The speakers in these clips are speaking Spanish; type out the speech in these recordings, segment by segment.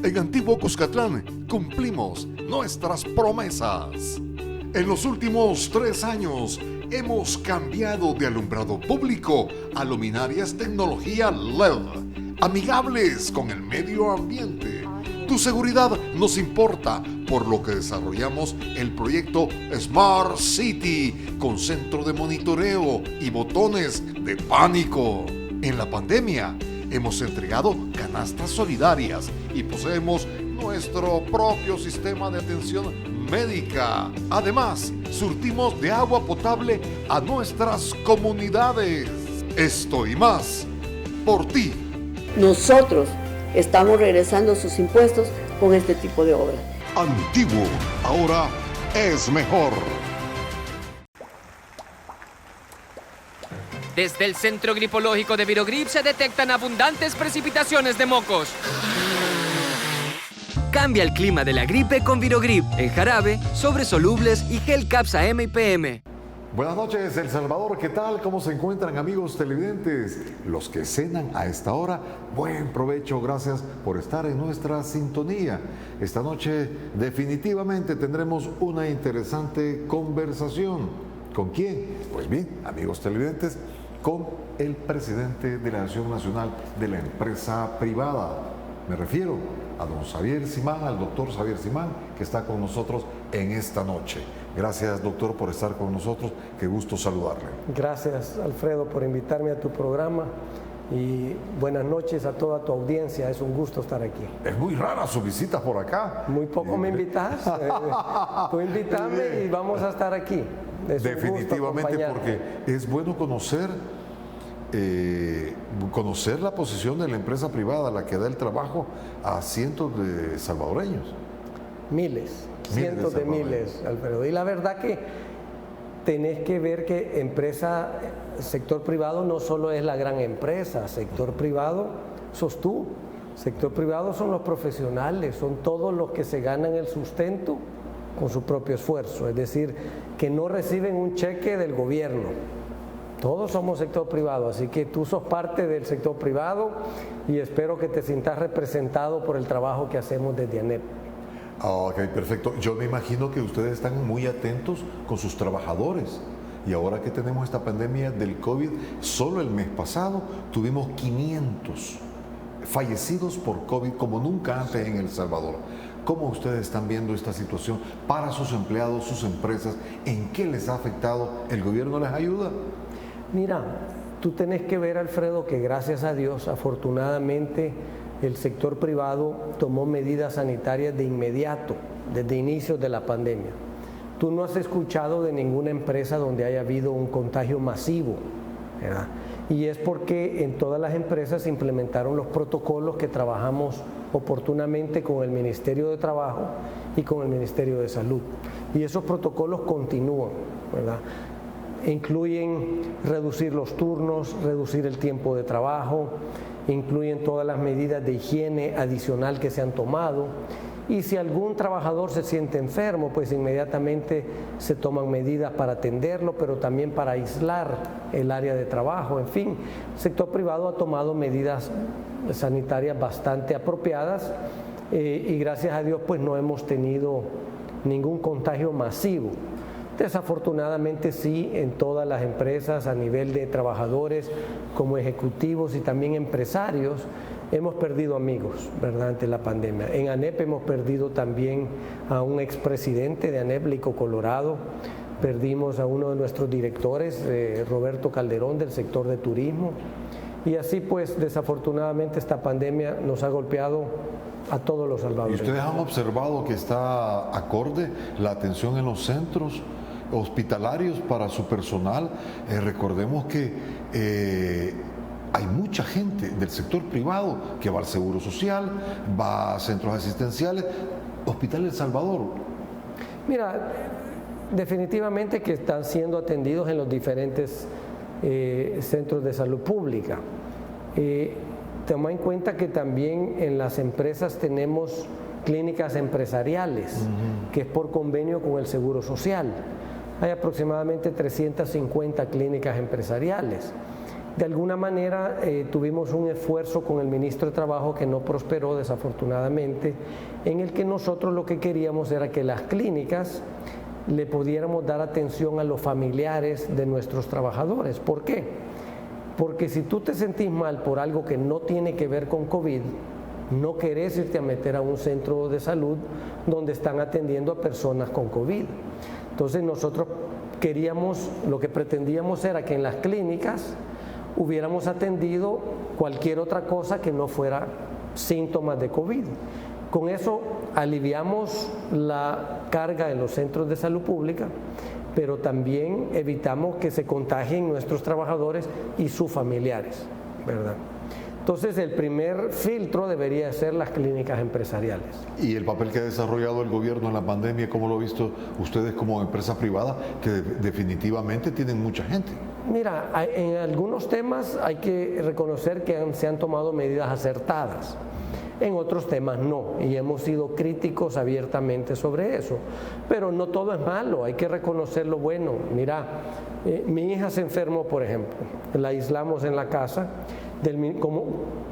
En Antiguo Cuscatlán cumplimos nuestras promesas. En los últimos 3 años hemos cambiado de alumbrado público a luminarias tecnología LED, amigables con el medio ambiente. Tu seguridad nos importa, por lo que desarrollamos el proyecto Smart City con centro de monitoreo y botones de pánico. En la pandemia hemos entregado canastas solidarias y poseemos nuestro propio sistema de atención médica. Además, surtimos de agua potable a nuestras comunidades. Esto y más, por ti. Nosotros estamos regresando sus impuestos con este tipo de obras. Antiguo, ahora es mejor. Desde el Centro Gripológico de Virogrip se detectan abundantes precipitaciones de mocos. Cambia el clima de la gripe con Virogrip, en jarabe, sobres solubles y gel Capsa M y PM. Buenas noches, El Salvador. ¿Qué tal? ¿Cómo se encuentran, amigos televidentes? Los que cenan a esta hora, buen provecho. Gracias por estar en nuestra sintonía. Esta noche definitivamente tendremos una interesante conversación. ¿Con quién? Pues bien, amigos televidentes, con el presidente de la Asociación Nacional de la Empresa Privada. Me refiero a don Xavier Simán, al doctor Xavier Simán, que está con nosotros en esta noche. Gracias, doctor, por estar con nosotros. Qué gusto saludarle. Gracias, Alfredo, por invitarme a tu programa y buenas noches a toda tu audiencia. Es un gusto estar aquí. Es muy rara su visita por acá. Muy poco me invitas. Tú invítame y vamos a estar aquí. Definitivamente, porque es bueno conocer la posición de la empresa privada, la que da el trabajo a cientos de salvadoreños. Cientos de miles, Alfredo. Y la verdad que tenés que ver que sector privado no solo es la gran empresa, sector privado sos tú, sector privado son los profesionales, son todos los que se ganan el sustento con su propio esfuerzo, es decir, que no reciben un cheque del gobierno. Todos somos sector privado, así que tú sos parte del sector privado y espero que te sientas representado por el trabajo que hacemos desde ANEP. Ok, perfecto. Yo me imagino que ustedes están muy atentos con sus trabajadores. Y ahora que tenemos esta pandemia del COVID, solo el mes pasado tuvimos 500 fallecidos por COVID como nunca antes en El Salvador. ¿Cómo ustedes están viendo esta situación para sus empleados, sus empresas? ¿En qué les ha afectado? ¿El gobierno les ayuda? Mira, tú tenés que ver, Alfredo, que gracias a Dios, afortunadamente, el sector privado tomó medidas sanitarias de inmediato, desde inicios de la pandemia. Tú no has escuchado de ninguna empresa donde haya habido un contagio masivo, ¿verdad? Y es porque en todas las empresas se implementaron los protocolos que trabajamos oportunamente con el Ministerio de Trabajo y con el Ministerio de Salud. Y esos protocolos continúan, ¿verdad? Incluyen reducir los turnos, reducir el tiempo de trabajo, incluyen todas las medidas de higiene adicional que se han tomado. Y si algún trabajador se siente enfermo, pues inmediatamente se toman medidas para atenderlo, pero también para aislar el área de trabajo. En fin, el sector privado ha tomado medidas sanitarias bastante apropiadas y gracias a Dios pues no hemos tenido ningún contagio masivo. Desafortunadamente sí, en todas las empresas a nivel de trabajadores como ejecutivos y también empresarios hemos perdido amigos, ¿verdad?, ante la pandemia. En ANEP hemos perdido también a un expresidente de ANEP, Lico Colorado, perdimos a uno de nuestros directores, Roberto Calderón, del sector de turismo, y así pues desafortunadamente esta pandemia nos ha golpeado a todos los salvadoreños. ¿Y ustedes han observado que está acorde la atención en los centros hospitalarios para su personal? Recordemos que hay mucha gente del sector privado que va al Seguro Social, va a centros asistenciales, Hospital El Salvador. Mira, definitivamente que están siendo atendidos en los diferentes centros de salud pública. Toma en cuenta que también en las empresas tenemos clínicas empresariales, que es por convenio con el Seguro Social. Hay aproximadamente 350 clínicas empresariales. De alguna manera tuvimos un esfuerzo con el ministro de Trabajo que no prosperó desafortunadamente, en el que nosotros lo que queríamos era que las clínicas le pudiéramos dar atención a los familiares de nuestros trabajadores. ¿Por qué? Porque si tú te sentís mal por algo que no tiene que ver con COVID, no querés irte a meter a un centro de salud donde están atendiendo a personas con COVID. Entonces nosotros lo que pretendíamos era que en las clínicas hubiéramos atendido cualquier otra cosa que no fuera síntomas de COVID. Con eso aliviamos la carga en los centros de salud pública, pero también evitamos que se contagien nuestros trabajadores y sus familiares, ¿verdad? Entonces el primer filtro debería ser las clínicas empresariales. ¿Y el papel que ha desarrollado el gobierno en la pandemia, cómo lo han visto ustedes como empresa privada, que definitivamente tienen mucha gente? Mira, en algunos temas hay que reconocer que se han tomado medidas acertadas. En otros temas no, y hemos sido críticos abiertamente sobre eso. Pero no todo es malo, hay que reconocer lo bueno. Mira, mi hija se enfermó, por ejemplo, la aislamos en la casa,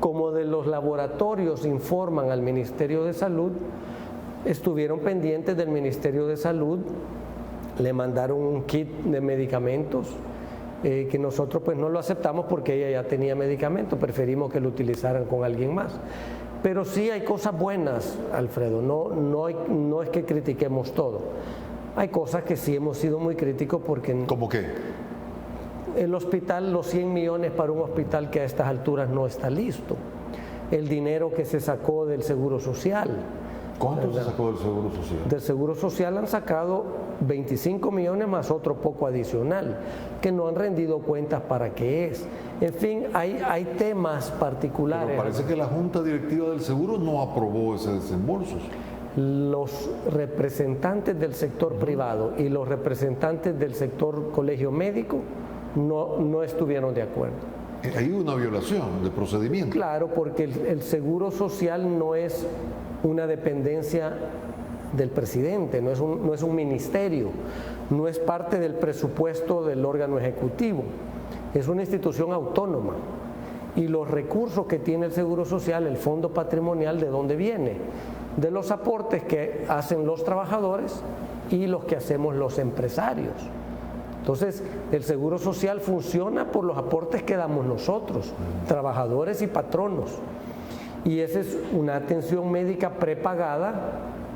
como de los laboratorios informan al Ministerio de Salud, estuvieron pendientes del Ministerio de Salud, le mandaron un kit de medicamentos, que nosotros pues no lo aceptamos porque ella ya tenía medicamentos, preferimos que lo utilizaran con alguien más. Pero sí hay cosas buenas, Alfredo, no es que critiquemos todo. Hay cosas que sí hemos sido muy críticos porque... ¿Cómo qué? El hospital, los 100 millones para un hospital que a estas alturas no está listo. El dinero que se sacó del Seguro Social. ¿Cuánto se sacó del Seguro Social? Del Seguro Social han sacado 25 millones más otro poco adicional, que no han rendido cuentas para qué es. En fin, hay temas particulares. Pero parece que la Junta Directiva del Seguro no aprobó ese desembolso. Los representantes del sector privado y los representantes del sector colegio médico no estuvieron de acuerdo. Hay una violación de procedimiento. Claro, porque el Seguro Social no es una dependencia del presidente, no es un ministerio, no es parte del presupuesto del órgano ejecutivo, es una institución autónoma. Y los recursos que tiene el Seguro Social, el fondo patrimonial, ¿de dónde viene? De los aportes que hacen los trabajadores y los que hacemos los empresarios. Entonces, el Seguro Social funciona por los aportes que damos nosotros, trabajadores y patronos. Y esa es una atención médica prepagada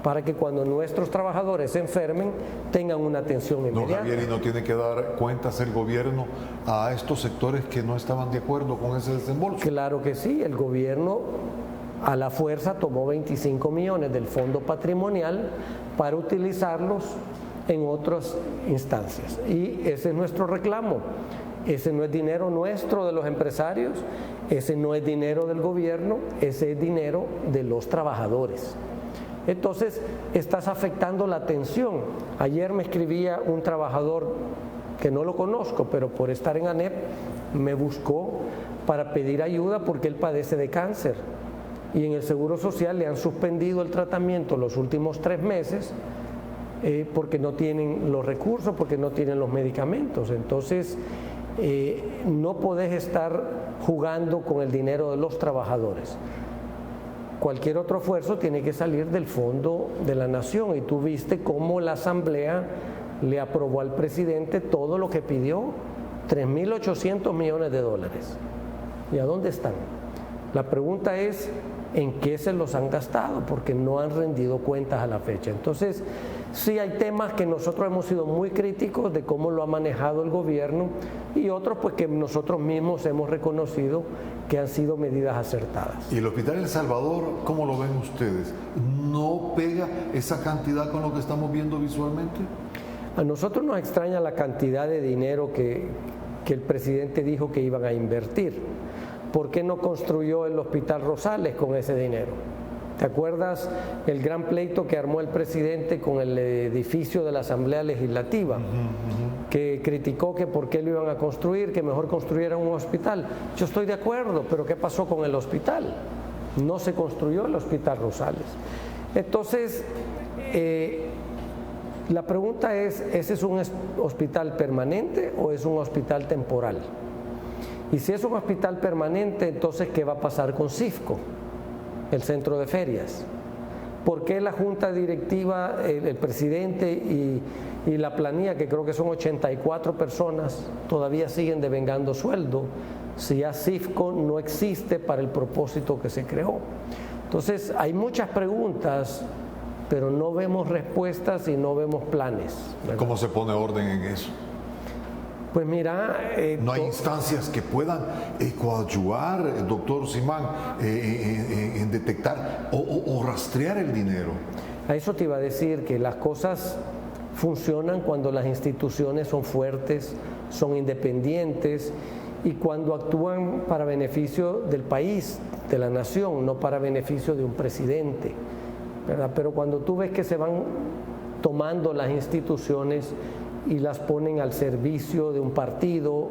para que cuando nuestros trabajadores se enfermen tengan una atención inmediata. No, Javier, ¿y no tiene que dar cuentas el gobierno a estos sectores que no estaban de acuerdo con ese desembolso? Claro que sí, el gobierno a la fuerza tomó 25 millones del fondo patrimonial para utilizarlos en otras instancias. Y ese es nuestro reclamo. Ese no es dinero nuestro de los empresarios, ese no es dinero del gobierno, ese es dinero de los trabajadores. Entonces, estás afectando la atención. Ayer me escribía un trabajador que no lo conozco, pero por estar en ANEP me buscó para pedir ayuda porque él padece de cáncer. Y en el Seguro Social le han suspendido el tratamiento los últimos 3 meses porque no tienen los recursos, porque no tienen los medicamentos. Entonces, no podés estar jugando con el dinero de los trabajadores. Cualquier otro esfuerzo tiene que salir del Fondo de la Nación, y tú viste cómo la Asamblea le aprobó al presidente todo lo que pidió, 3.800 millones de dólares. ¿Y a dónde están? La pregunta es, ¿en qué se los han gastado? Porque no han rendido cuentas a la fecha. Entonces, sí hay temas que nosotros hemos sido muy críticos de cómo lo ha manejado el gobierno, y otros pues que nosotros mismos hemos reconocido que han sido medidas acertadas. ¿Y el Hospital El Salvador, cómo lo ven ustedes? ¿No pega esa cantidad con lo que estamos viendo visualmente? A nosotros nos extraña la cantidad de dinero que el presidente dijo que iban a invertir. ¿por qué no construyó el Hospital Rosales con ese dinero? ¿Te acuerdas el gran pleito que armó el presidente con el edificio de la Asamblea Legislativa? Que criticó que por qué lo iban a construir, que mejor construyeran un hospital. Yo estoy de acuerdo, pero ¿qué pasó con el hospital? No se construyó el Hospital Rosales. Entonces, la pregunta es, ¿ese es un hospital permanente o es un hospital temporal? Y si es un hospital permanente, entonces, ¿qué va a pasar con CIFCO, el centro de ferias? ¿Por qué la junta directiva, el presidente y la planilla, que creo que son 84 personas, todavía siguen devengando sueldo si ya CIFCO no existe para el propósito que se creó? Entonces, hay muchas preguntas, pero no vemos respuestas y no vemos planes, ¿verdad? ¿Cómo se pone orden en eso? Pues mira... ¿No hay instancias que puedan coadyuvar, doctor Simán, en detectar o rastrear el dinero? A eso te iba a decir, que las cosas funcionan cuando las instituciones son fuertes, son independientes y cuando actúan para beneficio del país, de la nación, no para beneficio de un presidente, ¿verdad? Pero cuando tú ves que se van tomando las instituciones y las ponen al servicio de un partido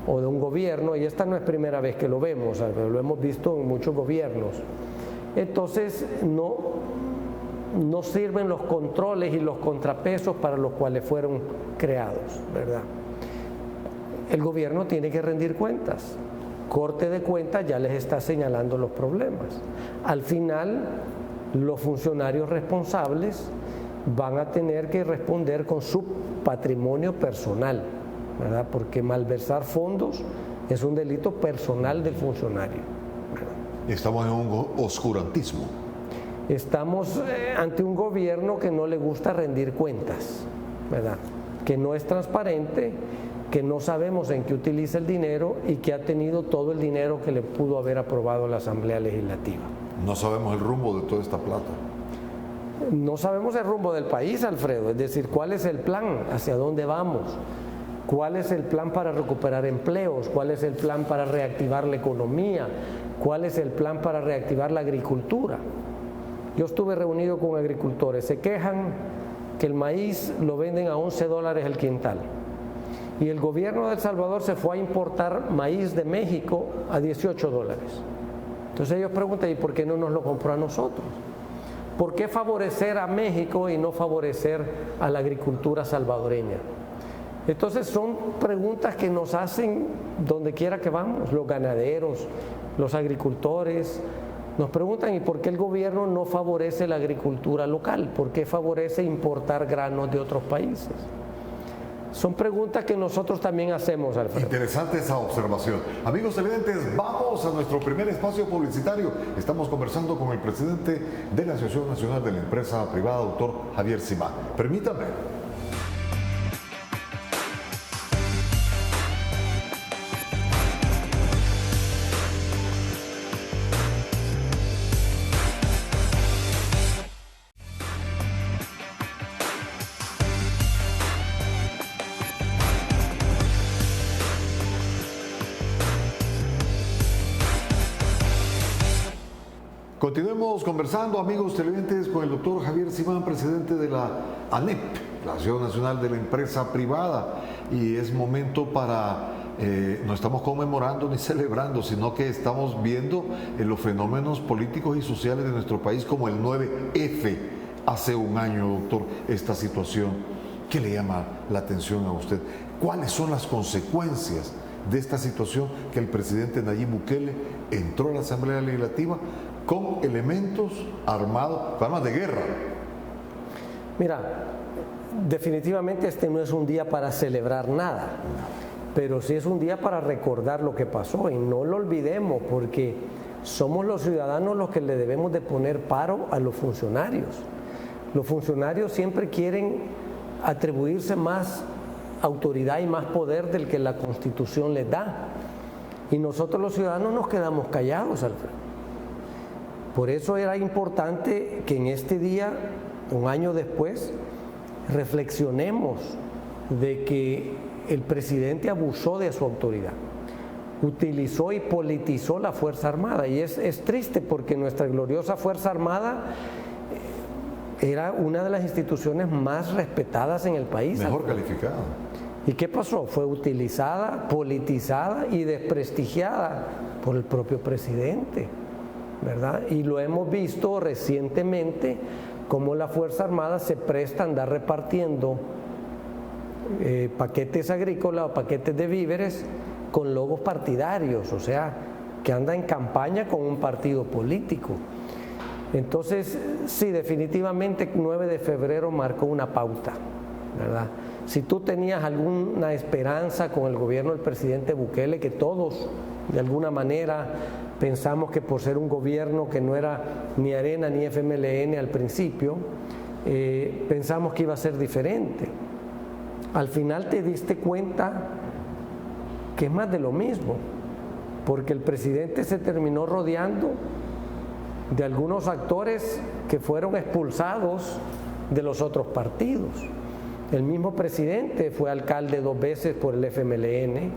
o de un gobierno, y esta no es primera vez que lo vemos, lo hemos visto en muchos gobiernos, entonces no sirven los controles y los contrapesos para los cuales fueron creados, ¿verdad? El gobierno tiene que rendir cuentas. Corte de Cuentas ya les está señalando los problemas. Al final, los funcionarios responsables van a tener que responder con su patrimonio personal, ¿verdad? Porque malversar fondos es un delito personal del funcionario, ¿verdad? Estamos en un oscurantismo. Estamos ante un gobierno que no le gusta rendir cuentas, ¿verdad? Que no es transparente, que no sabemos en qué utiliza el dinero y que ha tenido todo el dinero que le pudo haber aprobado la Asamblea Legislativa. No sabemos el rumbo de toda esta plata. No sabemos el rumbo del país, Alfredo, es decir, ¿cuál es el plan? ¿Hacia dónde vamos? ¿Cuál es el plan para recuperar empleos? ¿Cuál es el plan para reactivar la economía? ¿Cuál es el plan para reactivar la agricultura? Yo estuve reunido con agricultores, se quejan que el maíz lo venden a $11 el quintal. Y el gobierno de El Salvador se fue a importar maíz de México a $18. Entonces ellos preguntan, ¿y por qué no nos lo compró a nosotros? ¿Por qué favorecer a México y no favorecer a la agricultura salvadoreña? Entonces son preguntas que nos hacen donde quiera que vamos, los ganaderos, los agricultores. Nos preguntan, ¿y por qué el gobierno no favorece la agricultura local? ¿Por qué favorece importar granos de otros países? Son preguntas que nosotros también hacemos, Alfredo. Interesante esa observación. Amigos televidentes, vamos a nuestro primer espacio publicitario. Estamos conversando con el presidente de la Asociación Nacional de la Empresa Privada, doctor Javier Simán. Permítame. Continuemos conversando, amigos televidentes, con el doctor Javier Simán, presidente de la ANEP, la Asociación Nacional de la Empresa Privada. Y es momento para, no estamos conmemorando ni celebrando, sino que estamos viendo los fenómenos políticos y sociales de nuestro país, como el 9F. Hace un año, doctor, esta situación, ¿qué le llama la atención a usted? ¿Cuáles son las consecuencias de esta situación que el presidente Nayib Bukele entró a la Asamblea Legislativa con elementos armados, armas de guerra? Mira, definitivamente este no es un día para celebrar nada, pero sí es un día para recordar lo que pasó y no lo olvidemos, porque somos los ciudadanos los que le debemos de poner paro a los funcionarios. Los funcionarios siempre quieren atribuirse más autoridad y más poder del que la Constitución les da, y nosotros los ciudadanos nos quedamos callados, Alfredo. Por eso era importante que en este día, un año después, reflexionemos de que el presidente abusó de su autoridad. utilizó y politizó la Fuerza Armada. Y es triste porque nuestra gloriosa Fuerza Armada era una de las instituciones más respetadas en el país. Mejor calificada. ¿Y qué pasó? Fue utilizada, politizada y desprestigiada por el propio presidente, ¿verdad? Y lo hemos visto recientemente, cómo la Fuerza Armada se presta a andar repartiendo paquetes agrícolas o paquetes de víveres con logos partidarios, o sea, que anda en campaña con un partido político. Entonces, sí, definitivamente 9 de febrero marcó una pauta, ¿verdad? Si tú tenías alguna esperanza con el gobierno del presidente Bukele, que todos de alguna manera pensamos que por ser un gobierno que no era ni Arena ni FMLN al principio, pensamos que iba a ser diferente. Al final te diste cuenta que es más de lo mismo, porque el presidente se terminó rodeando de algunos actores que fueron expulsados de los otros partidos. El mismo presidente fue alcalde 2 veces por el FMLN,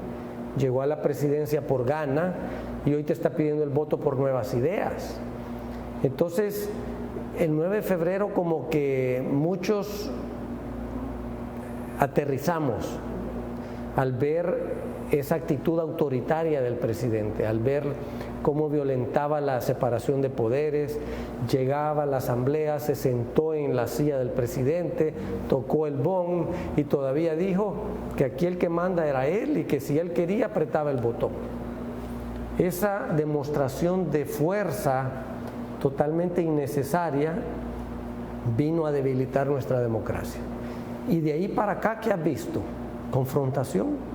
llegó a la presidencia por Gana y hoy te está pidiendo el voto por Nuevas Ideas. Entonces, el 9 de febrero como que muchos aterrizamos al ver esa actitud autoritaria del presidente, al ver cómo violentaba la separación de poderes, llegaba a la asamblea, se sentó en la silla del presidente, tocó el bong y todavía dijo que aquí el que manda era él y que si él quería apretaba el botón. Esa demostración de fuerza totalmente innecesaria vino a debilitar nuestra democracia. Y de ahí para acá, ¿qué has visto? Confrontación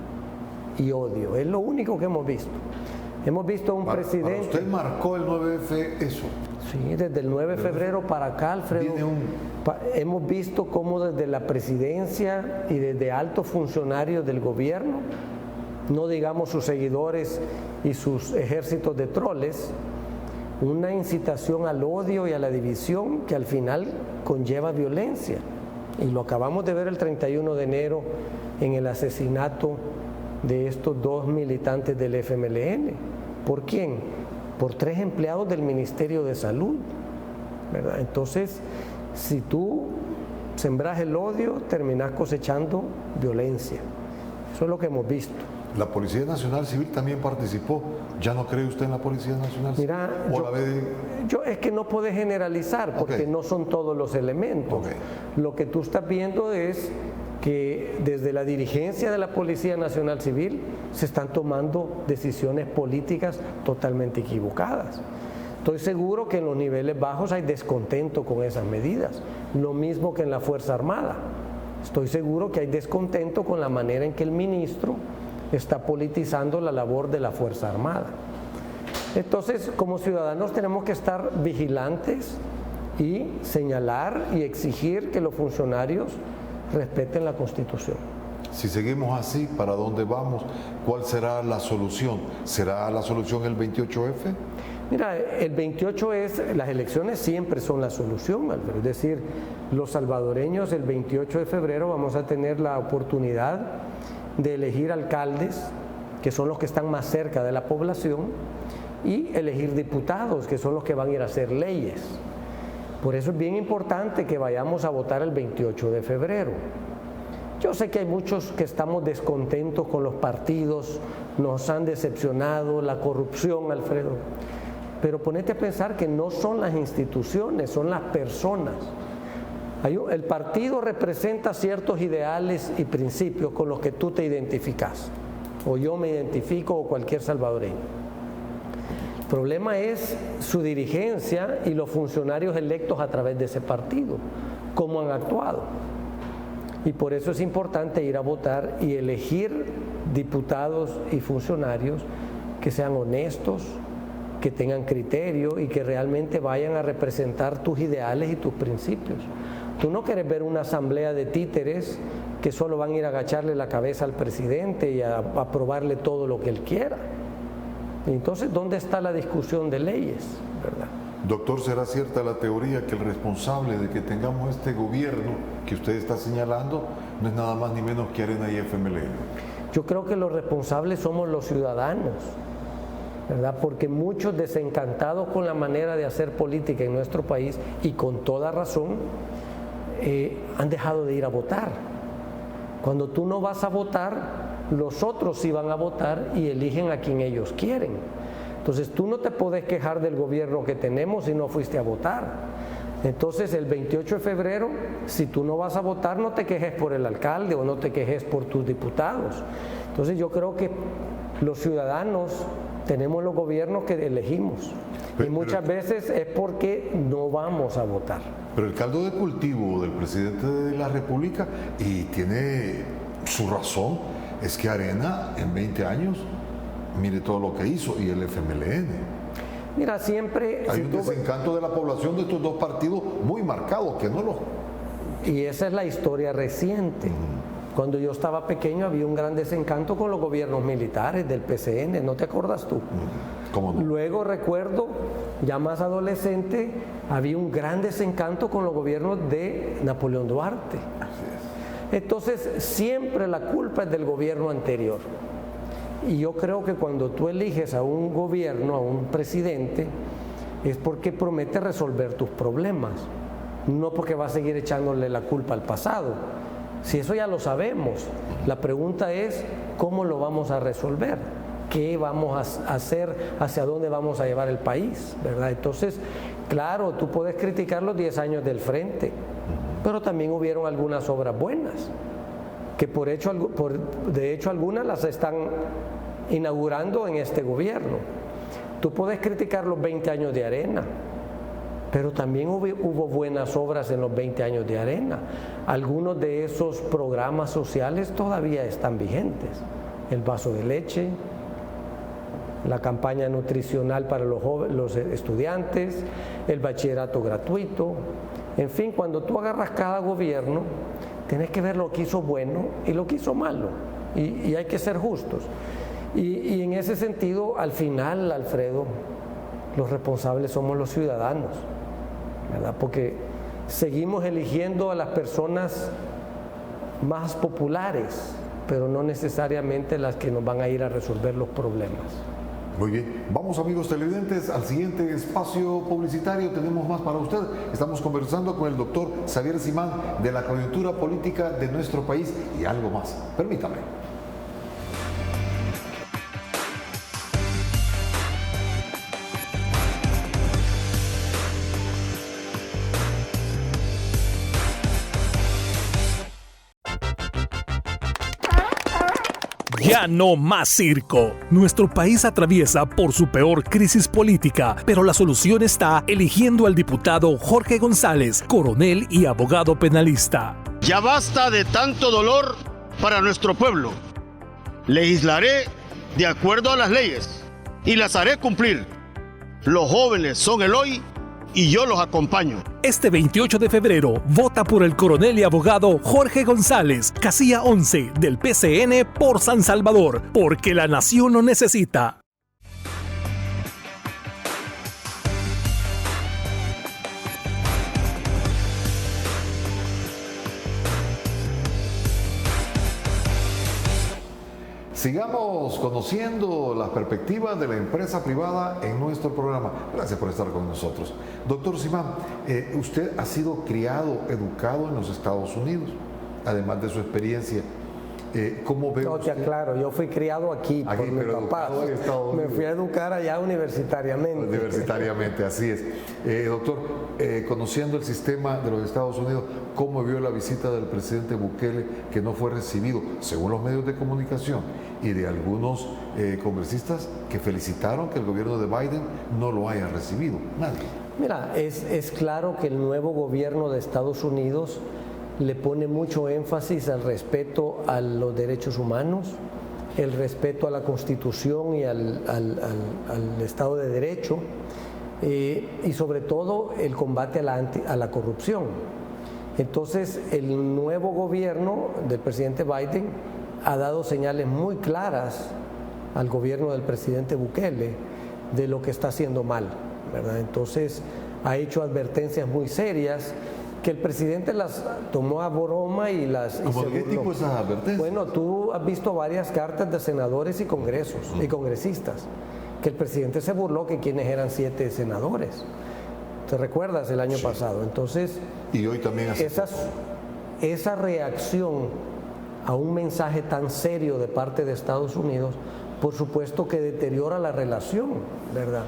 y odio, es lo único que hemos visto. Hemos visto un presidente... Para usted marcó el 9F eso. Sí, desde el 9 de febrero para acá, Alfredo, hemos visto cómo desde la presidencia y desde altos funcionarios del gobierno, no digamos sus seguidores y sus ejércitos de troles, una incitación al odio y a la división que al final conlleva violencia. Y lo acabamos de ver el 31 de enero en el asesinato de estos 2 militantes del FMLN. ¿Por quién? Por 3 empleados del Ministerio de Salud, ¿verdad? Entonces, si tú sembras el odio, terminás cosechando violencia. Eso es lo que hemos visto. La Policía Nacional Civil también participó. ¿Ya no cree usted en la Policía Nacional Civil? Mira, yo es que no puedes generalizar porque no son todos los elementos. Lo que tú estás viendo es que desde la dirigencia de la Policía Nacional Civil se están tomando decisiones políticas totalmente equivocadas. Estoy seguro que en los niveles bajos hay descontento con esas medidas, lo mismo que en la Fuerza Armada. Estoy seguro que hay descontento con la manera en que el ministro está politizando la labor de la Fuerza Armada. Entonces, como ciudadanos tenemos que estar vigilantes y señalar y exigir que los funcionarios respeten la Constitución. Si seguimos así, ¿para dónde vamos? ¿Cuál será la solución? ¿Será la solución el 28F? Mira, el 28 las elecciones siempre son la solución, Álvaro. Es decir, los salvadoreños el 28 de febrero vamos a tener la oportunidad de elegir alcaldes, que son los que están más cerca de la población, y elegir diputados, que son los que van a ir a hacer leyes. Por eso es bien importante que vayamos a votar el 28 de febrero. Yo sé que hay muchos que estamos descontentos con los partidos, nos han decepcionado, la corrupción, Alfredo. Pero ponete a pensar que no son las instituciones, son las personas. El partido representa ciertos ideales y principios con los que tú te identificas, o yo me identifico, o cualquier salvadoreño. El problema es su dirigencia y los funcionarios electos a través de ese partido, cómo han actuado. Y por eso es importante ir a votar y elegir diputados y funcionarios que sean honestos, que tengan criterio y que realmente vayan a representar tus ideales y tus principios. Tú no quieres ver una asamblea de títeres que solo van a ir a agacharle la cabeza al presidente y a aprobarle todo lo que él quiera. Entonces, ¿dónde está la discusión de leyes, verdad? Doctor, ¿será cierta la teoría que el responsable de que tengamos este gobierno que usted está señalando no es nada más ni menos que Arena y FMLN? Yo creo que los responsables somos los ciudadanos, ¿verdad? Porque muchos desencantados con la manera de hacer política en nuestro país, y con toda razón, han dejado de ir a votar. Cuando tú no vas a votar, los otros sí van a votar y eligen a quien ellos quieren. Entonces tú no te puedes quejar del gobierno que tenemos si no fuiste a votar. Entonces el 28 de febrero, si tú no vas a votar, no te quejes por el alcalde o no te quejes por tus diputados. Entonces yo creo que los ciudadanos tenemos los gobiernos que elegimos, y muchas veces es porque no vamos a votar. Pero el caldo de cultivo del presidente de la República, y tiene su razón, es que Arena en 20 años, mire todo lo que hizo, y el FMLN. Mira, siempre... Hay un desencanto de la población de estos dos partidos muy marcado, que no lo... Y esa es la historia reciente. Cuando yo estaba pequeño había un gran desencanto con los gobiernos militares del PCN, ¿no te acuerdas tú? ¿Cómo no? Luego recuerdo, ya más adolescente, había un gran desencanto con los gobiernos de Napoleón Duarte. Entonces, siempre la culpa es del gobierno anterior. Y yo creo que cuando tú eliges a un gobierno, a un presidente, es porque promete resolver tus problemas, no porque va a seguir echándole la culpa al pasado. Si eso ya lo sabemos, la pregunta es ¿cómo lo vamos a resolver? ¿Qué vamos a hacer? ¿Hacia dónde vamos a llevar el país? ¿Verdad? Entonces, claro, tú puedes criticar los 10 años del frente, pero también hubieron algunas obras buenas, que de hecho algunas las están inaugurando en este gobierno. Tú puedes criticar los 20 años de Arena, pero también hubo buenas obras en los 20 años de Arena. Algunos de esos programas sociales todavía están vigentes. El vaso de leche, la campaña nutricional para los estudiantes, el bachillerato gratuito. En fin, cuando tú agarras cada gobierno, tienes que ver lo que hizo bueno y lo que hizo malo. Y hay que ser justos. Y en ese sentido, al final, Alfredo, los responsables somos los ciudadanos, ¿verdad? Porque seguimos eligiendo a las personas más populares, pero no necesariamente las que nos van a ir a resolver los problemas. Muy bien, vamos amigos televidentes al siguiente espacio publicitario, tenemos más para usted. Estamos conversando con el doctor Xavier Simán de la coyuntura política de nuestro país y algo más. Permítame. Ya no más circo. Nuestro país atraviesa por su peor crisis política, pero la solución está eligiendo al diputado Jorge González, coronel y abogado penalista. Ya basta de tanto dolor para nuestro pueblo. Legislaré de acuerdo a las leyes y las haré cumplir. Los jóvenes son el hoy y yo los acompaño. Este 28 de febrero, vota por el coronel y abogado Jorge González, casilla 11 del PCN por San Salvador, porque la nación lo necesita. Sigamos conociendo las perspectivas de la empresa privada en nuestro programa. Gracias por estar con nosotros. Doctor Simán, usted ha sido criado, educado en los Estados Unidos, además de su experiencia. ¿Cómo ve No, te aclaro, yo fui criado aquí por mi papá. Me fui a educar allá universitariamente. Universitariamente, así es. Doctor, conociendo el sistema de los Estados Unidos, ¿cómo vio la visita del presidente Bukele, que no fue recibido, según los medios de comunicación, y de algunos congresistas que felicitaron que el gobierno de Biden no lo haya recibido? Nadie. Mira, es claro que el nuevo gobierno de Estados Unidos le pone mucho énfasis al respeto a los derechos humanos, el respeto a la Constitución y al Estado de Derecho, y sobre todo el combate a la corrupción. Entonces, el nuevo gobierno del presidente Biden ha dado señales muy claras al gobierno del presidente Bukele de lo que está haciendo mal, ¿verdad? Entonces, ha hecho advertencias muy serias que el presidente las tomó a broma y las... ¿Cómo qué tipo de esas advertencias? Bueno, tú has visto varias cartas de senadores y congresistas, que el presidente se burló que quienes eran 7 senadores. ¿Te recuerdas el año pasado? Entonces, y hoy también esa reacción a un mensaje tan serio de parte de Estados Unidos, por supuesto que deteriora la relación, ¿verdad?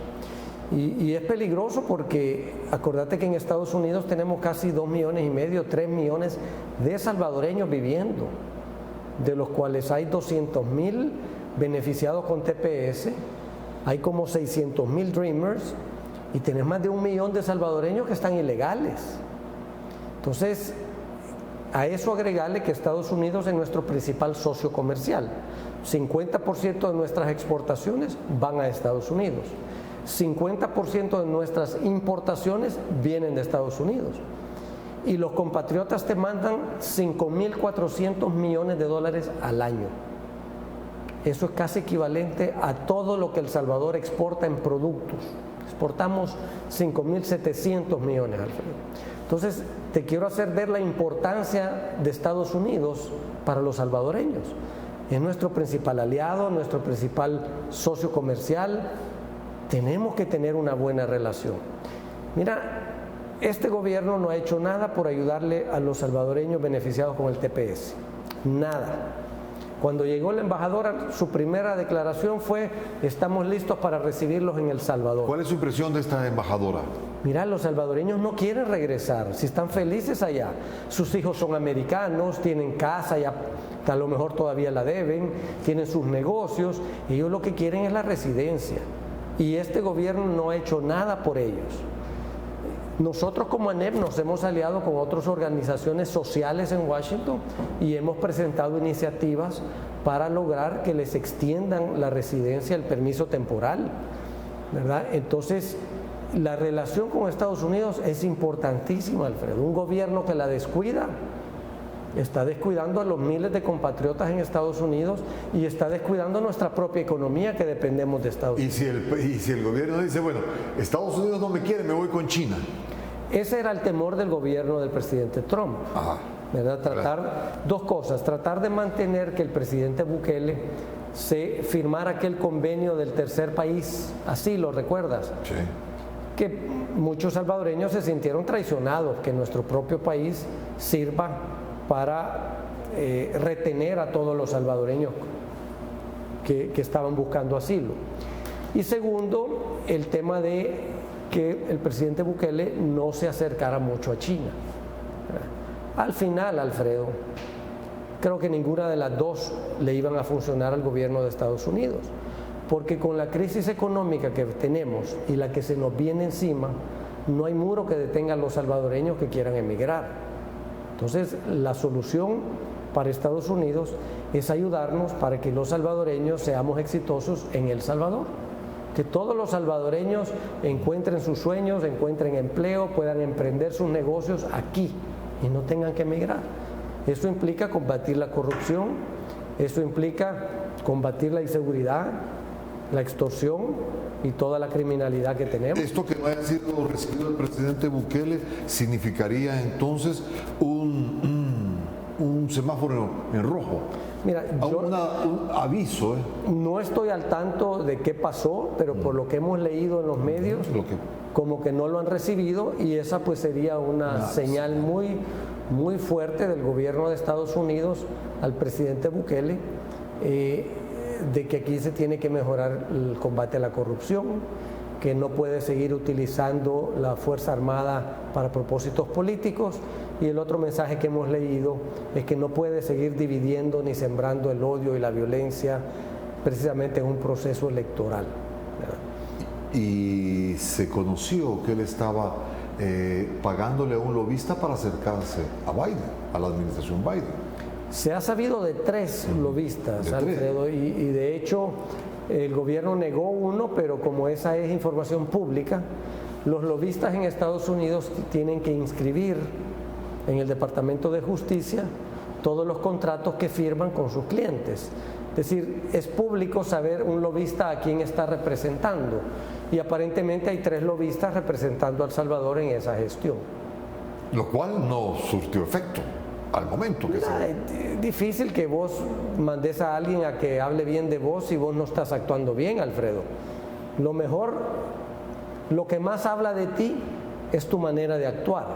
Y es peligroso porque acordate que en Estados Unidos tenemos casi 2,5 millones, 3 millones de salvadoreños viviendo, de los cuales hay 200,000 beneficiados con TPS, hay como 600,000 Dreamers y tenés más de 1 millón de salvadoreños que están ilegales. Entonces, a eso agregarle que Estados Unidos es nuestro principal socio comercial. 50% de nuestras exportaciones van a Estados Unidos. 50% de nuestras importaciones vienen de Estados Unidos. Y los compatriotas te mandan 5.400 millones de dólares al año. Eso es casi equivalente a todo lo que El Salvador exporta en productos. Exportamos 5.700 millones, Alfredo. Entonces, te quiero hacer ver la importancia de Estados Unidos para los salvadoreños. Es nuestro principal aliado, nuestro principal socio comercial. Tenemos que tener una buena relación. Mira, este gobierno no ha hecho nada por ayudarle a los salvadoreños beneficiados con el TPS. Nada. Cuando llegó la embajadora, su primera declaración fue: estamos listos para recibirlos en El Salvador. ¿Cuál es su impresión de esta embajadora? Mira, los salvadoreños no quieren regresar, si están felices allá. Sus hijos son americanos, tienen casa, ya a lo mejor todavía la deben, tienen sus negocios. Ellos lo que quieren es la residencia. Y este gobierno no ha hecho nada por ellos. Nosotros como ANEP nos hemos aliado con otras organizaciones sociales en Washington y hemos presentado iniciativas para lograr que les extiendan la residencia, el permiso temporal, ¿verdad? Entonces, la relación con Estados Unidos es importantísima, Alfredo. Un gobierno que la descuida está descuidando a los miles de compatriotas en Estados Unidos y está descuidando nuestra propia economía, que dependemos de Estados Unidos. Y si el gobierno dice, bueno, Estados Unidos no me quiere, me voy con China. Ese era el temor del gobierno del presidente Trump. Ajá. ¿Verdad? Dos cosas: tratar de mantener que el presidente Bukele se firmara aquel convenio del tercer país, así lo recuerdas. Sí. Que muchos salvadoreños se sintieron traicionados, que nuestro propio país sirva para retener a todos los salvadoreños que estaban buscando asilo. Y segundo, el tema de que el presidente Bukele no se acercara mucho a China. Al final, Alfredo, creo que ninguna de las dos le iban a funcionar al gobierno de Estados Unidos, porque con la crisis económica que tenemos y la que se nos viene encima, no hay muro que detenga a los salvadoreños que quieran emigrar. Entonces, la solución para Estados Unidos es ayudarnos para que los salvadoreños seamos exitosos en El Salvador. Que todos los salvadoreños encuentren sus sueños, encuentren empleo, puedan emprender sus negocios aquí y no tengan que emigrar. Eso implica combatir la corrupción, eso implica combatir la inseguridad, la extorsión y toda la criminalidad que tenemos. Esto que no haya sido recibido el presidente Bukele significaría entonces un semáforo en rojo. Mira, yo un aviso. No estoy al tanto de qué pasó, pero por lo que hemos leído en los medios, como que no lo han recibido, y esa pues sería una señal muy, muy fuerte del gobierno de Estados Unidos al presidente Bukele, de que aquí se tiene que mejorar el combate a la corrupción, que no puede seguir utilizando la Fuerza Armada para propósitos políticos, y el otro mensaje que hemos leído es que no puede seguir dividiendo ni sembrando el odio y la violencia precisamente en un proceso electoral. Y se conoció que él estaba pagándole a un lobista para acercarse a Biden, a la administración Biden. Se ha sabido de 3 lobistas, Alfredo, y de hecho el gobierno negó uno, pero como esa es información pública, los lobistas en Estados Unidos tienen que inscribir en el Departamento de Justicia todos los contratos que firman con sus clientes. Es decir, es público saber un lobista a quién está representando, y aparentemente hay 3 lobistas representando a El Salvador en esa gestión. Lo cual no surtió efecto al momento que Es difícil que vos mandes a alguien a que hable bien de vos si vos no estás actuando bien, Alfredo. Lo mejor, lo que más habla de ti es tu manera de actuar.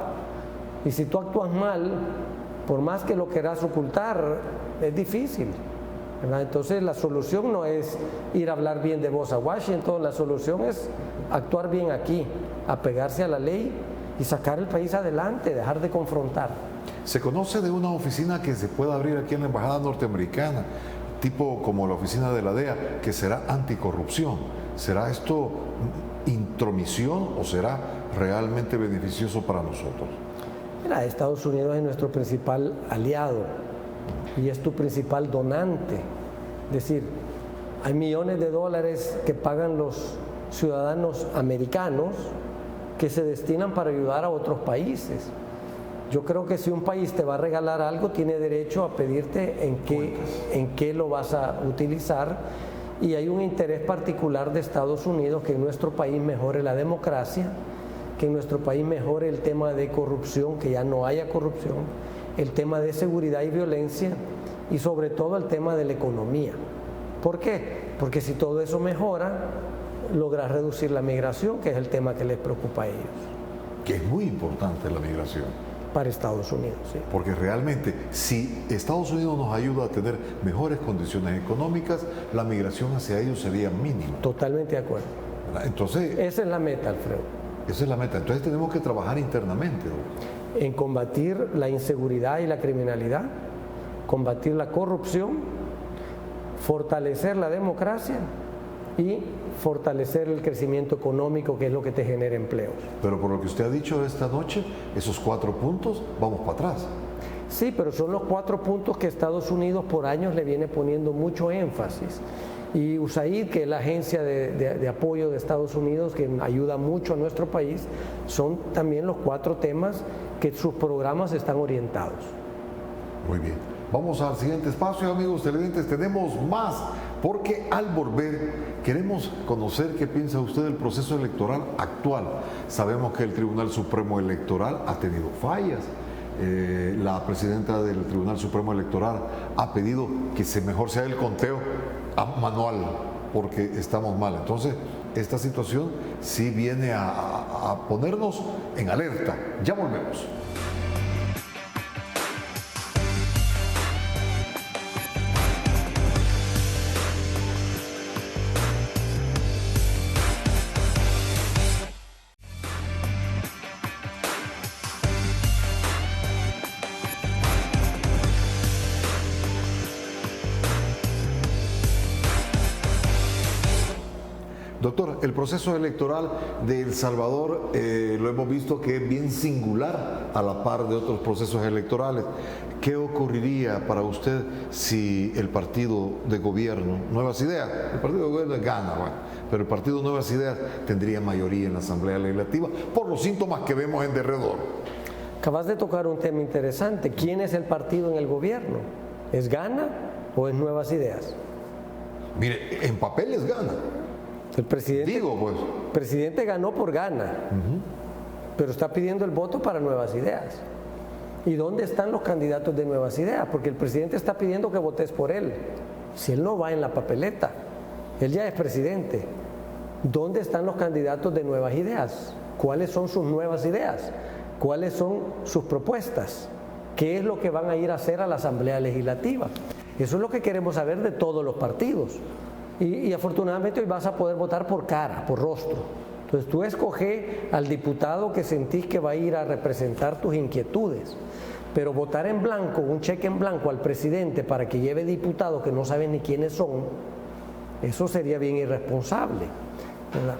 Y si tú actúas mal, por más que lo quieras ocultar, es difícil, ¿verdad? Entonces la solución no es ir a hablar bien de vos a Washington, la solución es actuar bien aquí, apegarse a la ley y sacar el país adelante, dejar de confrontar. se conoce de una oficina que se pueda abrir aquí en la Embajada Norteamericana, tipo como la oficina de la DEA, que será anticorrupción. ¿Será esto intromisión o será realmente beneficioso para nosotros? Mira, Estados Unidos es nuestro principal aliado y es tu principal donante. Es decir, hay millones de dólares que pagan los ciudadanos americanos que se destinan para ayudar a otros países. Yo creo que si un país te va a regalar algo, tiene derecho a pedirte en qué lo vas a utilizar, y hay un interés particular de Estados Unidos que en nuestro país mejore la democracia, que en nuestro país mejore el tema de corrupción, que ya no haya corrupción, el tema de seguridad y violencia y sobre todo el tema de la economía. ¿Por qué? Porque si todo eso mejora, logras reducir la migración, que es el tema que les preocupa a ellos. Que es muy importante la migración. Para Estados Unidos, sí. Porque realmente, si Estados Unidos nos ayuda a tener mejores condiciones económicas, la migración hacia ellos sería mínima. Totalmente de acuerdo. Entonces, esa es la meta, Alfredo. esa es la meta. Entonces tenemos que trabajar internamente, doctor. En combatir la inseguridad y la criminalidad, combatir la corrupción, fortalecer la democracia y fortalecer el crecimiento económico, que es lo que te genera empleos. Pero por lo que usted ha dicho esta noche, esos 4 puntos, vamos para atrás. Sí, pero son los 4 puntos que Estados Unidos por años le viene poniendo mucho énfasis. Y USAID, que es la agencia de apoyo de Estados Unidos, que ayuda mucho a nuestro país, son también los 4 temas que sus programas están orientados. Muy bien. Vamos al siguiente espacio, amigos televidentes. Tenemos más, porque al volver queremos conocer qué piensa usted del proceso electoral actual. Sabemos que el Tribunal Supremo Electoral ha tenido fallas. La presidenta del Tribunal Supremo Electoral ha pedido que mejor sea el conteo manual, porque estamos mal. Entonces, esta situación sí viene a ponernos en alerta. Ya volvemos. Doctor, el proceso electoral de El Salvador lo hemos visto que es bien singular a la par de otros procesos electorales. ¿Qué ocurriría para usted si el partido de gobierno, Nuevas Ideas, el partido de gobierno gana, bueno, pero el partido Nuevas Ideas tendría mayoría en la Asamblea Legislativa por los síntomas que vemos en derredor? Acabas de tocar un tema interesante. ¿Quién es el partido en el gobierno? ¿Es Gana o es Nuevas Ideas? Mire, en papel es Gana. El presidente ganó por Gana, pero está pidiendo el voto para Nuevas Ideas. ¿Y dónde están los candidatos de Nuevas Ideas? Porque el presidente está pidiendo que votes por él. Si él no va en la papeleta, él ya es presidente. ¿Dónde están los candidatos de Nuevas Ideas? ¿Cuáles son sus nuevas ideas? ¿Cuáles son sus propuestas? ¿Qué es lo que van a ir a hacer a la Asamblea Legislativa? Eso es lo que queremos saber de todos los partidos. Y afortunadamente hoy vas a poder votar por cara, por rostro. Entonces tú escoge al diputado que sentís que va a ir a representar tus inquietudes. Pero votar en blanco, un cheque en blanco al presidente para que lleve diputados que no saben ni quiénes son, eso sería bien irresponsable, ¿verdad?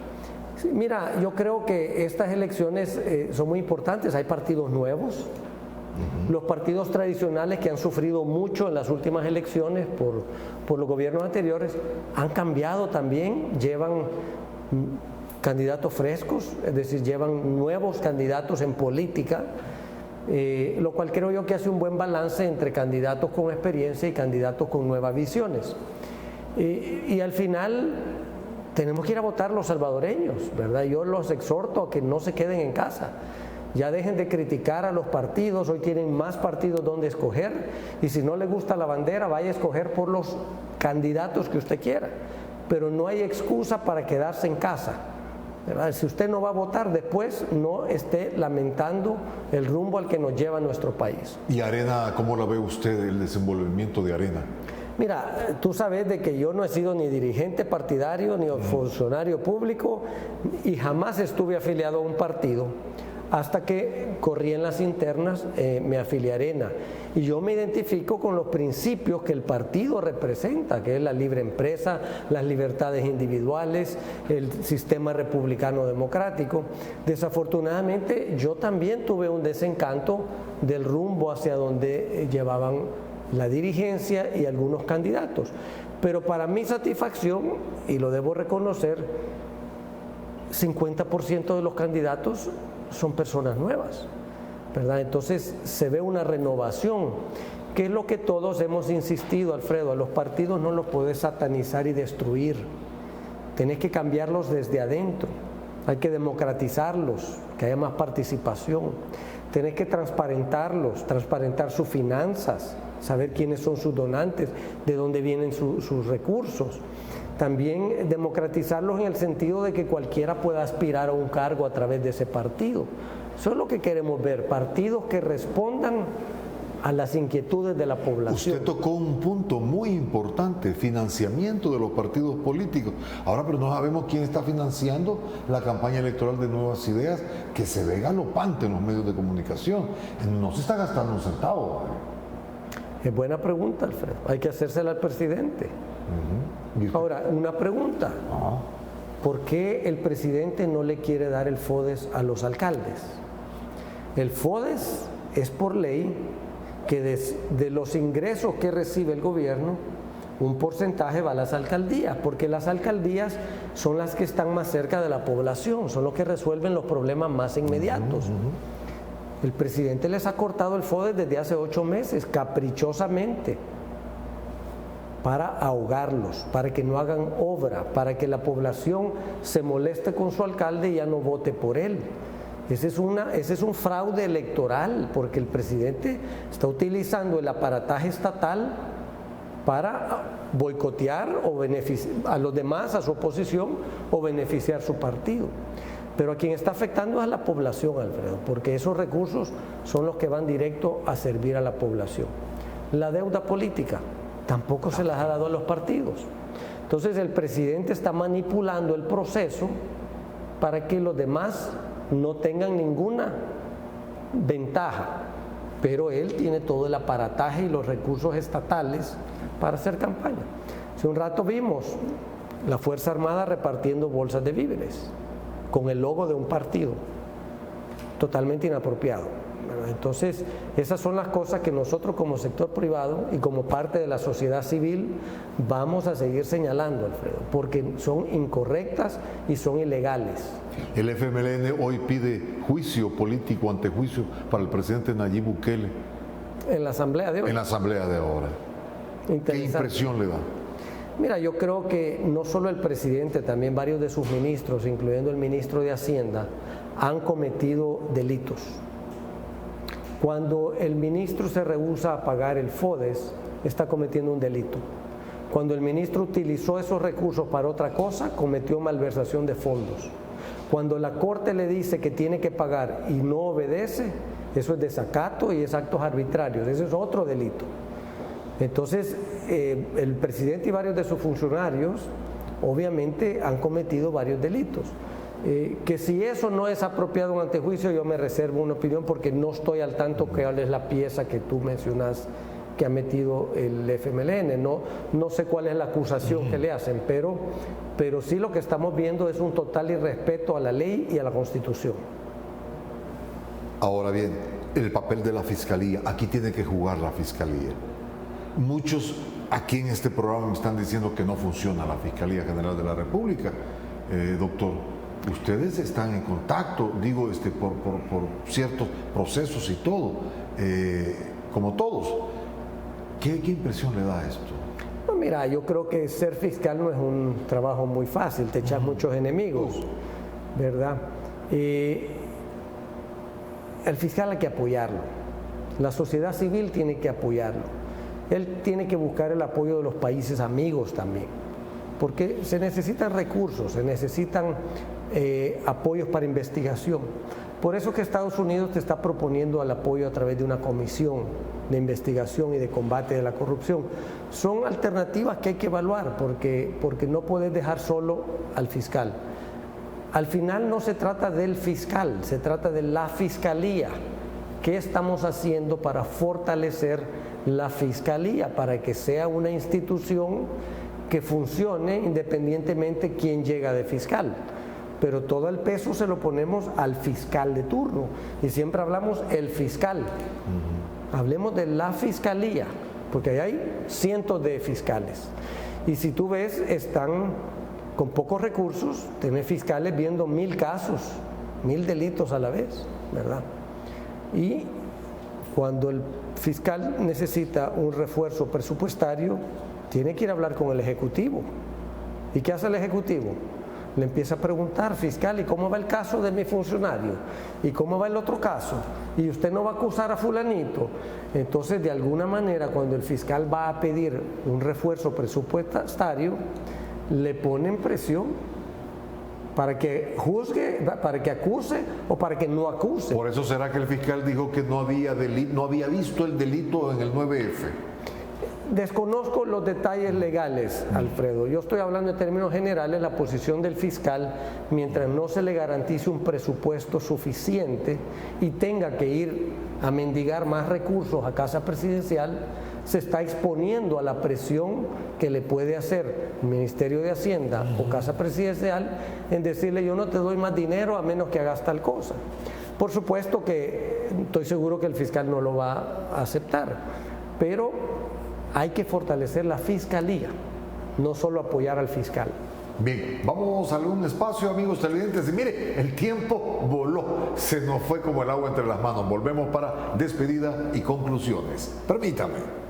Sí, mira, yo creo que estas elecciones son muy importantes. Hay partidos nuevos. Los partidos tradicionales que han sufrido mucho en las últimas elecciones por los gobiernos anteriores han cambiado también, llevan candidatos frescos, es decir, llevan nuevos candidatos en política, lo cual creo yo que hace un buen balance entre candidatos con experiencia y candidatos con nuevas visiones. Y al final tenemos que ir a votar los salvadoreños, ¿verdad? Yo los exhorto a que no se queden en casa. Ya dejen de criticar a los partidos, hoy tienen más partidos donde escoger, y si no le gusta la bandera, vaya a escoger por los candidatos que usted quiera, pero no hay excusa para quedarse en casa, ¿verdad? Si usted no va a votar después, no esté lamentando el rumbo al que nos lleva nuestro país. ¿Y Arena, cómo la ve usted, el desenvolvimiento de Arena? Mira, tú sabes de que yo no he sido ni dirigente partidario ni funcionario público y jamás estuve afiliado a un partido. Hasta que corrí en las internas, me afilié a Arena. Y yo me identifico con los principios que el partido representa, que es la libre empresa, las libertades individuales, el sistema republicano democrático. Desafortunadamente, yo también tuve un desencanto del rumbo hacia donde llevaban la dirigencia y algunos candidatos. Pero para mi satisfacción, y lo debo reconocer, 50% de los candidatos son personas nuevas, ¿verdad? Entonces se ve una renovación, que es lo que todos hemos insistido, Alfredo. A los partidos no los puedes satanizar y destruir, tenés que cambiarlos desde adentro, hay que democratizarlos, que haya más participación, tenés que transparentarlos, transparentar sus finanzas, saber quiénes son sus donantes, de dónde vienen sus recursos. También democratizarlos en el sentido de que cualquiera pueda aspirar a un cargo a través de ese partido. Eso es lo que queremos ver, partidos que respondan a las inquietudes de la población. Usted tocó un punto muy importante, financiamiento de los partidos políticos. Ahora, pero no sabemos quién está financiando la campaña electoral de Nuevas Ideas, que se ve galopante en los medios de comunicación. No se está gastando un centavo. Es buena pregunta, Alfredo. Hay que hacérsela al presidente. Ahora, una pregunta. ¿Por qué el presidente no le quiere dar el FODES a los alcaldes? El FODES es por ley que de los ingresos que recibe el gobierno, un porcentaje va a las alcaldías, porque las alcaldías son las que están más cerca de la población, son los que resuelven los problemas más inmediatos. El presidente les ha cortado el FODES desde hace 8 meses, caprichosamente, para ahogarlos, para que no hagan obra, para que la población se moleste con su alcalde y ya no vote por él. Ese es un fraude electoral, porque el presidente está utilizando el aparataje estatal para boicotear o beneficiar a los demás, a su oposición, o beneficiar su partido. Pero a quien está afectando es a la población, Alfredo, porque esos recursos son los que van directo a servir a la población. La deuda política tampoco se las ha dado a los partidos. Entonces el presidente está manipulando el proceso para que los demás no tengan ninguna ventaja, pero él tiene todo el aparataje y los recursos estatales para hacer campaña. Hace un rato vimos la Fuerza Armada repartiendo bolsas de víveres con el logo de un partido, totalmente inapropiado. Entonces, esas son las cosas que nosotros como sector privado y como parte de la sociedad civil vamos a seguir señalando, Alfredo, porque son incorrectas y son ilegales. El FMLN hoy pide juicio político, antejuicio para el presidente Nayib Bukele. En la asamblea de hoy. En la asamblea de ahora. ¿Qué impresión le da? Mira, yo creo que no solo el presidente, también varios de sus ministros, incluyendo el ministro de Hacienda, han cometido delitos. Cuando el ministro se rehúsa a pagar el FODES, está cometiendo un delito. Cuando el ministro utilizó esos recursos para otra cosa, cometió malversación de fondos. Cuando la Corte le dice que tiene que pagar y no obedece, eso es desacato y es actos arbitrarios, eso es otro delito. Entonces, el presidente y varios de sus funcionarios obviamente han cometido varios delitos. Que si eso no es apropiado un antejuicio, yo me reservo una opinión porque no estoy al tanto cuál es la pieza que tú mencionas que ha metido el FMLN. No sé cuál es la acusación que le hacen, pero sí lo que estamos viendo es un total irrespeto a la ley y a la Constitución. Ahora bien, el papel de la Fiscalía, aquí tiene que jugar la Fiscalía. Muchos aquí en este programa me están diciendo que no funciona la Fiscalía General de la República. Doctor, ustedes están en contacto, digo, por ciertos procesos y todo, como todos. ¿Qué impresión le da esto? No, mira, yo creo que ser fiscal no es un trabajo muy fácil, te echas muchos enemigos, ¿verdad? el fiscal hay que apoyarlo, la sociedad civil tiene que apoyarlo, él tiene que buscar el apoyo de los países amigos también, porque se necesitan recursos, se necesitan apoyos para investigación. Por eso que Estados Unidos te está proponiendo el apoyo a través de una comisión de investigación y de combate de la corrupción. Son alternativas que hay que evaluar porque no puedes dejar solo al fiscal. Al final no se trata del fiscal, se trata de la fiscalía. ¿Qué estamos haciendo para fortalecer la fiscalía? Para que sea una institución que funcione independientemente de quién llega de fiscal. Pero todo el peso se lo ponemos al fiscal de turno. Y siempre hablamos el fiscal. Hablemos de la fiscalía, porque ahí hay cientos de fiscales. Y si tú ves, están con pocos recursos, tenés fiscales viendo 1000 casos, 1000 delitos a la vez, ¿verdad? Y cuando el fiscal necesita un refuerzo presupuestario, tiene que ir a hablar con el Ejecutivo. ¿Y qué hace el Ejecutivo? Le empieza a preguntar, fiscal, ¿y cómo va el caso de mi funcionario? ¿Y cómo va el otro caso? ¿Y usted no va a acusar a fulanito? Entonces, de alguna manera, cuando el fiscal va a pedir un refuerzo presupuestario, le ponen presión para que juzgue, para que acuse o para que no acuse. Por eso será que el fiscal dijo que no había visto el delito en el 9F. Desconozco los detalles legales, Alfredo. Yo estoy hablando en términos generales, la posición del fiscal, mientras no se le garantice un presupuesto suficiente y tenga que ir a mendigar más recursos a Casa Presidencial, se está exponiendo a la presión que le puede hacer el Ministerio de Hacienda o Casa Presidencial en decirle: yo no te doy más dinero a menos que hagas tal cosa. Por supuesto que estoy seguro que el fiscal no lo va a aceptar, pero hay que fortalecer la fiscalía, no solo apoyar al fiscal. Bien, vamos a un espacio, amigos televidentes, y mire, el tiempo voló, se nos fue como el agua entre las manos. Volvemos para despedida y conclusiones. Permítame.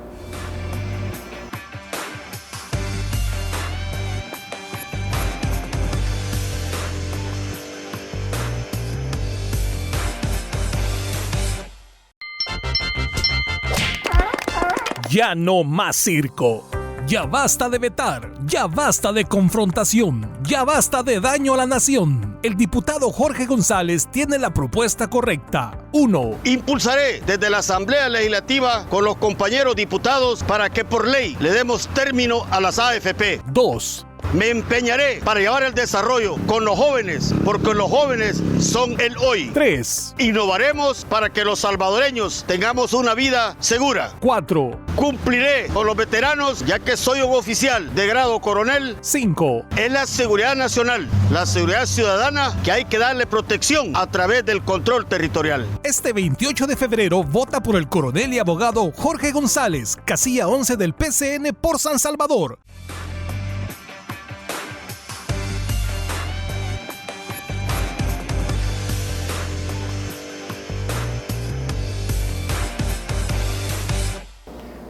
Ya no más circo. Ya basta de vetar, ya basta de confrontación, ya basta de daño a la nación. El diputado Jorge González tiene la propuesta correcta. 1. Impulsaré desde la Asamblea Legislativa con los compañeros diputados para que por ley le demos término a las AFP. 2. Me empeñaré para llevar el desarrollo con los jóvenes, porque los jóvenes son el hoy. 3. Innovaremos para que los salvadoreños tengamos una vida segura. 4. Cumpliré con los veteranos, ya que soy un oficial de grado coronel. 5. Es la seguridad nacional, la seguridad ciudadana, que hay que darle protección a través del control territorial. Este 28 de febrero vota por el coronel y abogado Jorge González, casilla 11 del PCN por San Salvador.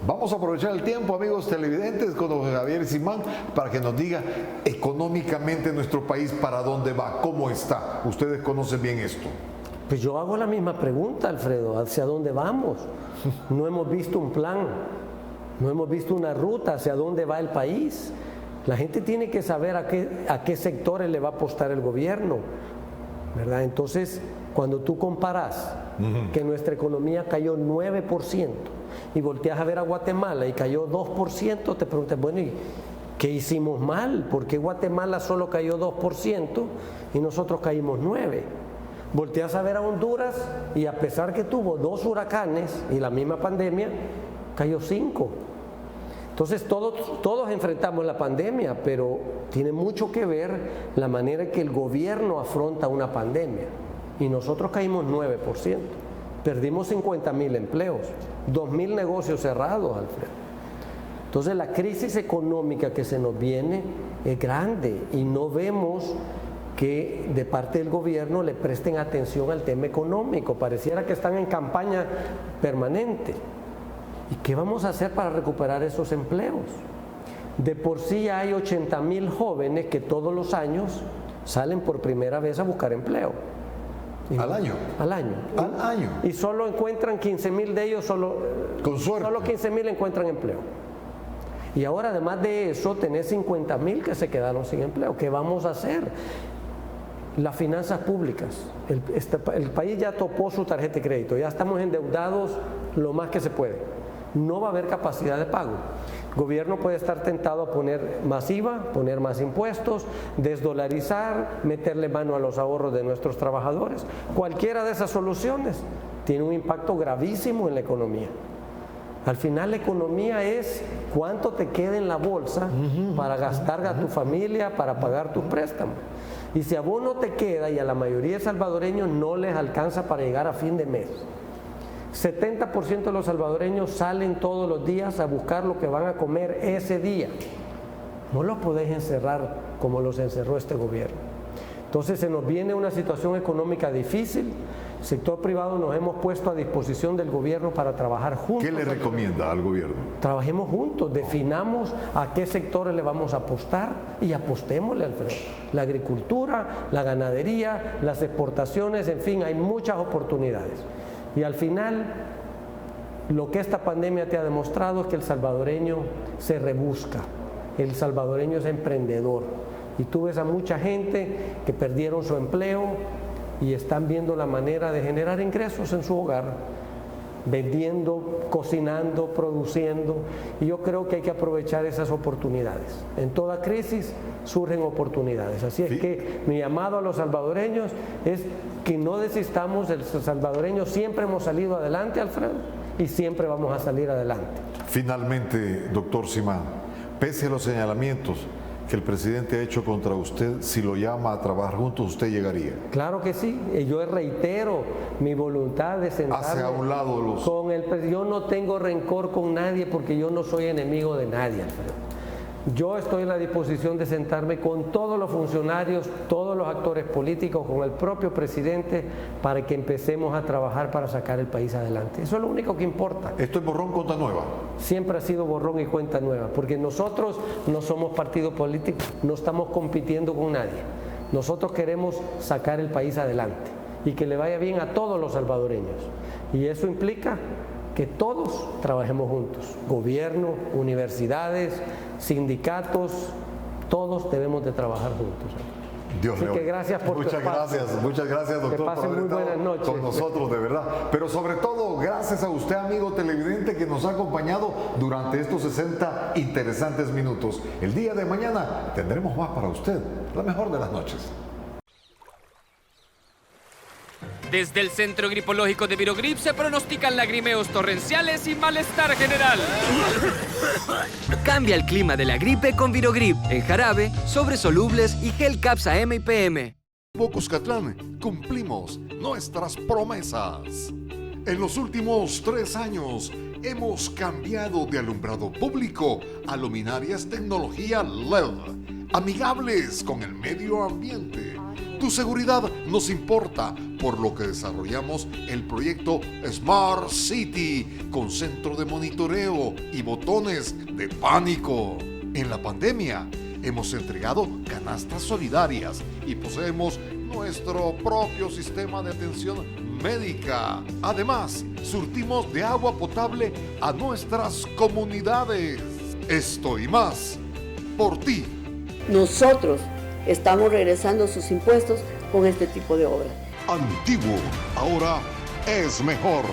Vamos a aprovechar el tiempo, amigos televidentes, con don Javier Simán, para que nos diga económicamente nuestro país para dónde va, cómo está. Ustedes conocen bien esto. Pues yo hago la misma pregunta, Alfredo, ¿hacia dónde vamos? No hemos visto un plan, no hemos visto una ruta hacia dónde va el país. La gente tiene que saber a qué sectores le va a apostar el gobierno, ¿verdad? Entonces, cuando tú comparas que nuestra economía cayó 9%, y volteas a ver a Guatemala y cayó 2%, te preguntas, bueno, ¿y qué hicimos mal? ¿Por qué Guatemala solo cayó 2% y nosotros caímos 9%? Volteas a ver a Honduras y a pesar que tuvo 2 huracanes y la misma pandemia, cayó 5%. Entonces todos enfrentamos la pandemia, pero tiene mucho que ver la manera en que el gobierno afronta una pandemia. Y nosotros caímos 9%. Perdimos 50,000 empleos, 2,000 negocios cerrados, Alfredo. Entonces la crisis económica que se nos viene es grande y no vemos que de parte del gobierno le presten atención al tema económico. Pareciera que están en campaña permanente. ¿Y qué vamos a hacer para recuperar esos empleos? De por sí hay 80,000 jóvenes que todos los años salen por primera vez a buscar empleo. ¿Al año? Al año. Al año. Y solo encuentran 15,000 de ellos, Con suerte. Solo 15,000 encuentran empleo. Y ahora, además de eso, tenés 50,000 que se quedaron sin empleo. ¿Qué vamos a hacer? Las finanzas públicas. El país ya topó su tarjeta de crédito, ya estamos endeudados lo más que se puede. No va a haber capacidad de pago. El gobierno puede estar tentado a poner más IVA, poner más impuestos, desdolarizar, meterle mano a los ahorros de nuestros trabajadores. Cualquiera de esas soluciones tiene un impacto gravísimo en la economía. Al final la economía es cuánto te queda en la bolsa para gastar a tu familia, para pagar tus préstamos. Y si a vos no te queda, y a la mayoría de salvadoreños no les alcanza para llegar a fin de mes, 70% de los salvadoreños salen todos los días a buscar lo que van a comer ese día. No los podés encerrar como los encerró este gobierno. Entonces se nos viene una situación económica difícil. El sector privado nos hemos puesto a disposición del gobierno para trabajar juntos. ¿Qué le recomienda al gobierno? Trabajemos juntos, definamos a qué sectores le vamos a apostar y apostémosle, Alfredo. La agricultura, la ganadería, las exportaciones, en fin, hay muchas oportunidades. Y al final, lo que esta pandemia te ha demostrado es que el salvadoreño se rebusca, el salvadoreño es emprendedor. Y tú ves a mucha gente que perdieron su empleo y están viendo la manera de generar ingresos en su hogar, vendiendo, cocinando, produciendo, y yo creo que hay que aprovechar esas oportunidades. En toda crisis surgen oportunidades, así es que mi llamado a los salvadoreños es que no desistamos. Los salvadoreños siempre hemos salido adelante, Alfredo, y siempre vamos a salir adelante. Finalmente, doctor Simán, pese a los señalamientos que el presidente ha hecho contra usted, si lo llama a trabajar juntos, ¿usted llegaría? Claro que sí, yo reitero mi voluntad de sentarme hace a un lado los... con el presidente. Yo no tengo rencor con nadie porque yo no soy enemigo de nadie, Alfredo. Yo estoy en la disposición de sentarme con todos los funcionarios, todos los actores políticos, con el propio presidente, para que empecemos a trabajar para sacar el país adelante. Eso es lo único que importa. ¿Esto es borrón cuenta nueva? Siempre ha sido borrón y cuenta nueva, porque nosotros no somos partido político, no estamos compitiendo con nadie. Nosotros queremos sacar el país adelante y que le vaya bien a todos los salvadoreños. Y eso implica que todos trabajemos juntos, gobierno, universidades, sindicatos, todos debemos de trabajar juntos. Dios mío. Gracias por muchas gracias, doctor, por haber estado con nosotros, de verdad. Pero sobre todo, gracias a usted, amigo televidente, que nos ha acompañado durante estos 60 interesantes minutos. El día de mañana tendremos más para usted. La mejor de las noches. Desde el Centro Gripoliógico de Virogrip se pronostican lagrimeos torrenciales y malestar general. Cambia el clima de la gripe con Virogrip, en jarabe, sobres solubles y gel Caps AM y PM. Cuscatlán, cumplimos nuestras promesas. En los últimos 3 años hemos cambiado de alumbrado público a luminarias tecnología LED, amigables con el medio ambiente. Tu seguridad nos importa, por lo que desarrollamos el proyecto Smart City con centro de monitoreo y botones de pánico. En la pandemia hemos entregado canastas solidarias y poseemos nuestro propio sistema de atención médica. Además, surtimos de agua potable a nuestras comunidades. Esto y más, por ti. Nosotros estamos regresando sus impuestos con este tipo de obras. Antiguo, ahora es mejor.